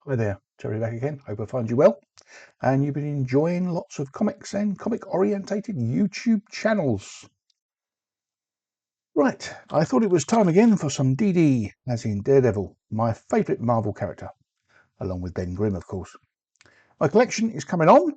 Hi there, Terry back again. Hope I find you well. And you've been enjoying lots of comics and comic orientated YouTube channels. Right, I thought it was time again for some DD, as in Daredevil, my favourite Marvel character, along with Ben Grimm, of course. My collection is coming on.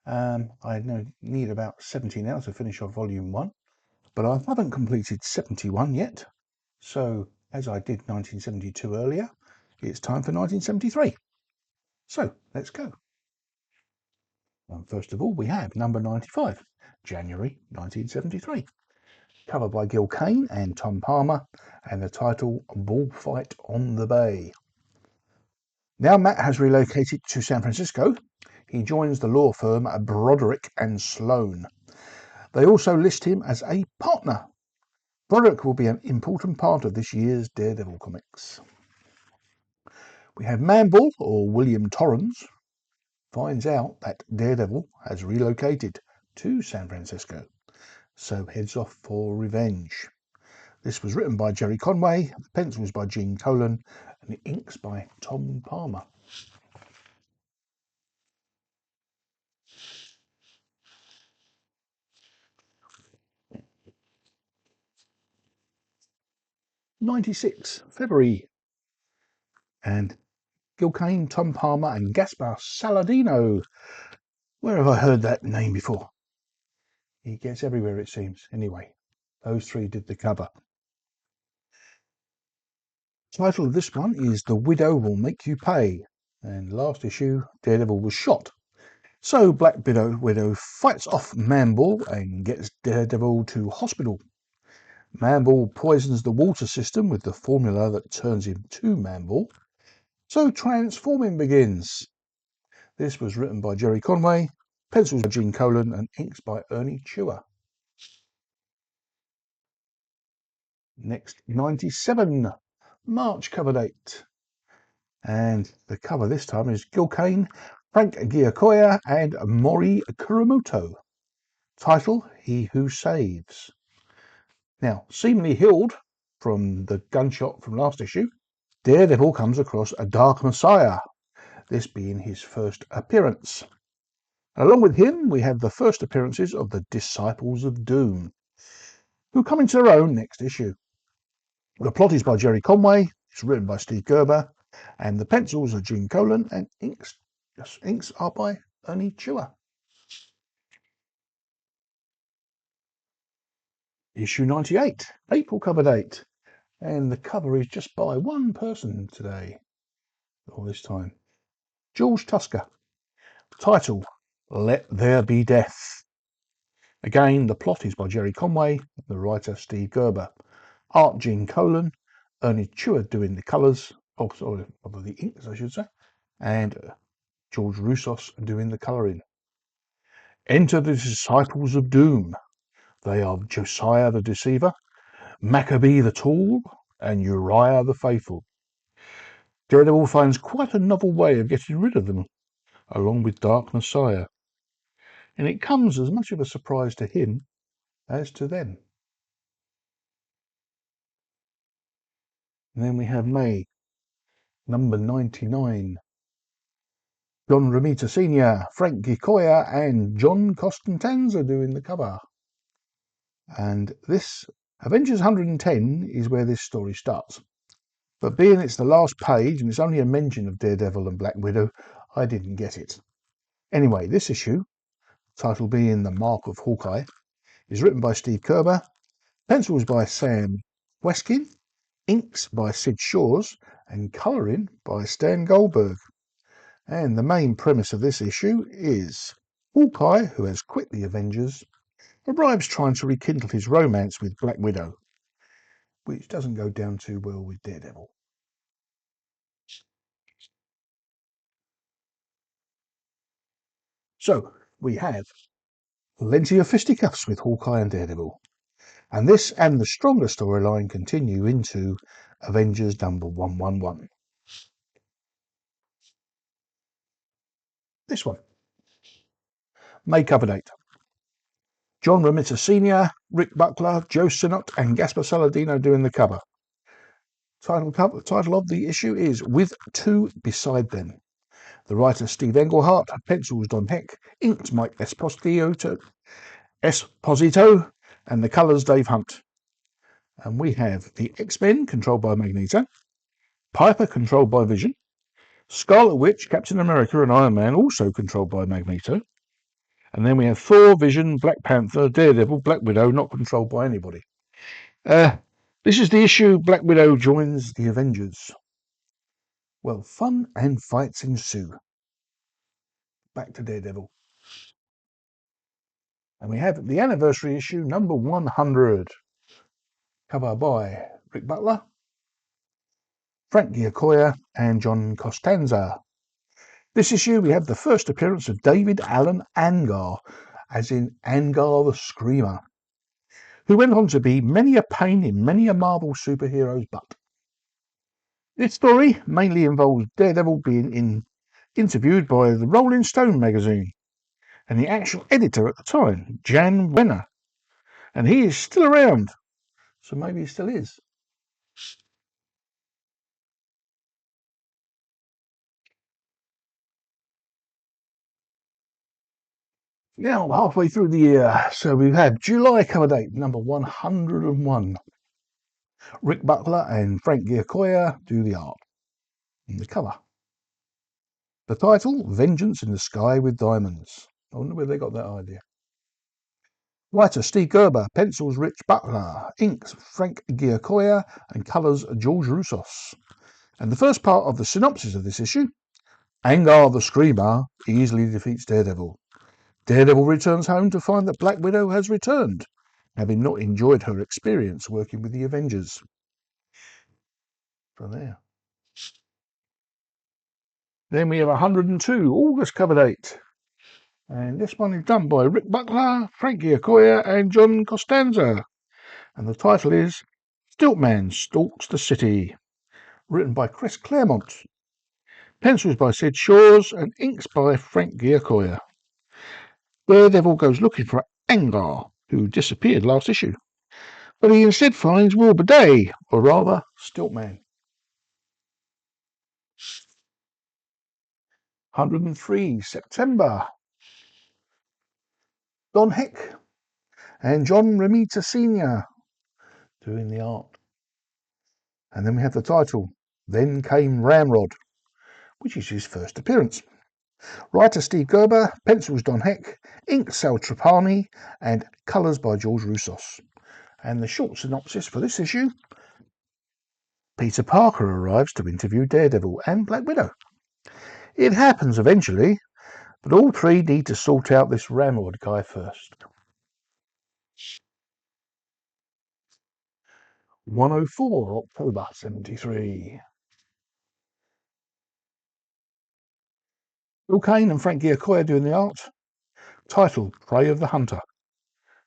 I need about 70 now to finish off Volume 1, but I haven't completed 71 yet. So, as I did 1972 earlier, it's time for 1973. So, let's go. First of all, we have number 95, January 1973. Cover by Gil Kane and Tom Palmer, and the title Bullfight on the Bay. Now Matt has relocated to San Francisco. He joins the law firm Broderick and Sloan. They also list him as a partner. Broderick will be an important part of this year's Daredevil comics. We have Manbull, or William Torrens, finds out that Daredevil has relocated to San Francisco, so heads off for revenge. This was written by Jerry Conway, the pencils by Gene Colan, and the inks by Tom Palmer. '96, February, and Gil Kane, Tom Palmer, and Gaspar Saladino. Where have I heard that name before? He gets everywhere, it seems. Anyway, those three did the cover. Title of this one is The Widow Will Make You Pay, and last issue, Daredevil was shot. So Black Widow fights off Manbull and gets Daredevil to hospital. Manbull poisons the water system with the formula that turns him to Manbull. So transforming begins. This was written by Jerry Conway, pencils by Gene Colan, and inks by Ernie Chua. Next, 97, March cover date. And the cover this time is Gil Kane, Frank Giacoia, and Mori Kuramoto. Title, He Who Saves. Now, seemingly healed from the gunshot from last issue, Daredevil comes across a Dark Messiah, this being his first appearance. Along with him, we have the first appearances of the Disciples of Doom, who come into their own next issue. The plot is by Jerry Conway, it's written by Steve Gerber, and the pencils are Gene Colan, and inks are by Ernie Chua. Issue 98, April cover date, and the cover is just by one person today, all this time. George Tusker. Title, Let There Be Death. Again, the plot is by Jerry Conway, the writer Steve Gerber. Art Gene Colan, Ernie Chua doing the colours, the inks I should say, and George Roussos doing the colouring. Enter the Disciples of Doom. They are Josiah the Deceiver, Maccabee the Tall, and Uriah the Faithful. Daredevil finds quite a novel way of getting rid of them, along with Dark Messiah, and it comes as much of a surprise to him as to them. And then we have May, number 99. John Romita Sr., Frank Giacoia, and John Costanza doing the cover. And this, Avengers 110, is where this story starts. But being it's the last page and it's only a mention of Daredevil and Black Widow, I didn't get it. Anyway, this issue, title being The Mark of Hawkeye, is written by Steve Gerber, pencils by Sam Weskin, inks by Sid Shores, and colouring by Stan Goldberg. And the main premise of this issue is Hawkeye, who has quit the Avengers, arrives trying to rekindle his romance with Black Widow, which doesn't go down too well with Daredevil. So, we have plenty of fisticuffs with Hawkeye and Daredevil. And this and the stronger storyline continue into Avengers number 111. This one. May cover date. John Romita Sr., Rick Buckler, Joe Sinnott, and Gaspar Saladino doing the cover. Title of the issue is With Two Beside Them. The writer Steve Englehart, pencils Don Heck, inks Mike Esposito, and the colours Dave Hunt. And we have the X-Men, controlled by Magneto, Piper, controlled by Vision, Scarlet Witch, Captain America, and Iron Man, also controlled by Magneto. And then we have Thor, Vision, Black Panther, Daredevil, Black Widow, not controlled by anybody. This is the issue Black Widow joins the Avengers. Well, fun and fights ensue. Back to Daredevil. And we have the anniversary issue, number 100. Cover by Rick Butler, Frank Giacoia, and John Costanza. This issue we have the first appearance of David Alan Angar, as in Angar the Screamer, who went on to be many a pain in many a Marvel superhero's butt. This story mainly involves Daredevil being interviewed by the Rolling Stone magazine, and the actual editor at the time, Jan Wenner, and he is still around, so maybe he still is. Now, halfway through the year, so we've had July cover date, number 101. Rick Butler and Frank Giacoia do the art and the cover. The title, Vengeance in the Sky with Diamonds. I wonder where they got that idea. Writer Steve Gerber, pencils Rich Butler, inks Frank Giacoia, and colours George Roussos. And the first part of the synopsis of this issue, Angar the Screamer easily defeats Daredevil. Daredevil returns home to find that Black Widow has returned, having not enjoyed her experience working with the Avengers. From there. Then we have 102, August cover date. And this one is done by Rick Butler, Frank Giacoia, and John Costanza. And the title is Stiltman Stalks the City. Written by Chris Claremont. Pencils by Sid Shores and inks by Frank Giacoia. Daredevil goes looking for Angar, who disappeared last issue, but he instead finds Will Bidet, or rather, Stiltman. 103, September. Don Heck and John Romita Sr. doing the art. And then we have the title, Then Came Ramrod, which is his first appearance. Writer Steve Gerber, pencils Don Heck, inks Sal Trapani, and colours by George Roussos. And the short synopsis for this issue, Peter Parker arrives to interview Daredevil and Black Widow. It happens eventually, but all three need to sort out this Ramrod guy first. 104, October 73. Bill Kane and Frank Giacoia doing the art. Title, Prey of the Hunter.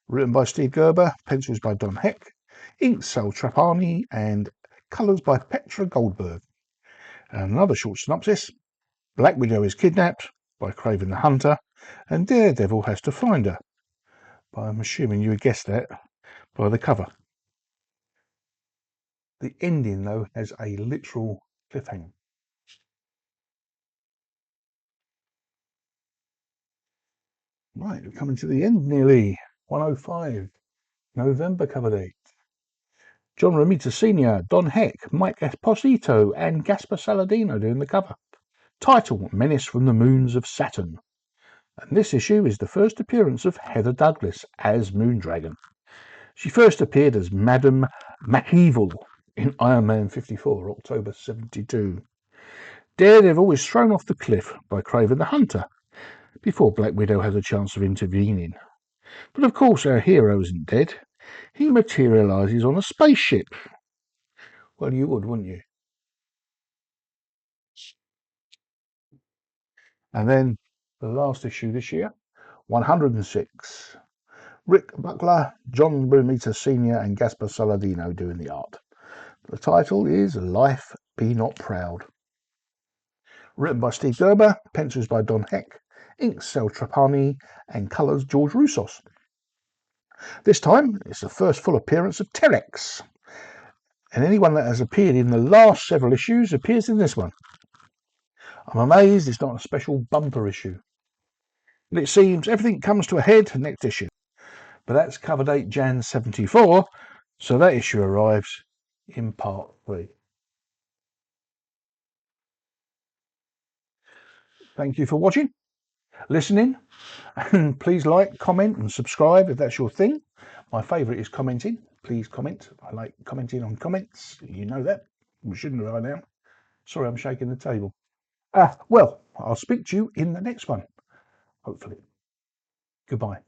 Written by Steve Gerber, pencils by Don Heck, inks Sal Trapani, and colours by Petra Goldberg. And another short synopsis, Black Widow is kidnapped by Kraven the Hunter, and Daredevil has to find her. But I'm assuming you would guess that by the cover. The ending, though, has a literal cliffhanger. Right, we're coming to the end nearly. 105, November cover date. John Romita Sr., Don Heck, Mike Esposito, and Gaspar Saladino doing the cover. Title, Menace from the Moons of Saturn. And this issue is the first appearance of Heather Douglas as Moondragon. She first appeared as Madame McEvil in Iron Man 54, October 72. Daredevil is thrown off the cliff by Kraven the Hunter before Black Widow has a chance of intervening. But of course our hero isn't dead. He materialises on a spaceship. Well, you would, wouldn't you? And then the last issue this year, 106. Rick Butler, John Romita Sr. and Gaspar Saladino doing the art. The title is Life Be Not Proud. Written by Steve Gerber, pencils by Don Heck, inks Sal Trapani, and colours George Roussos. This time, it's the first full appearance of Terex. and anyone that has appeared in the last several issues appears in this one. I'm amazed it's not a special bumper issue. But it seems everything comes to a head next issue. But that's cover date Jan 74, so that issue arrives in part 3. Thank you for watching, listening, and please like, comment and subscribe if that's your thing. My favourite is commenting. Please comment. I like commenting on comments. You know that. We shouldn't have now. Sorry, I'm shaking the table. Well, I'll speak to you in the next one, hopefully. Goodbye.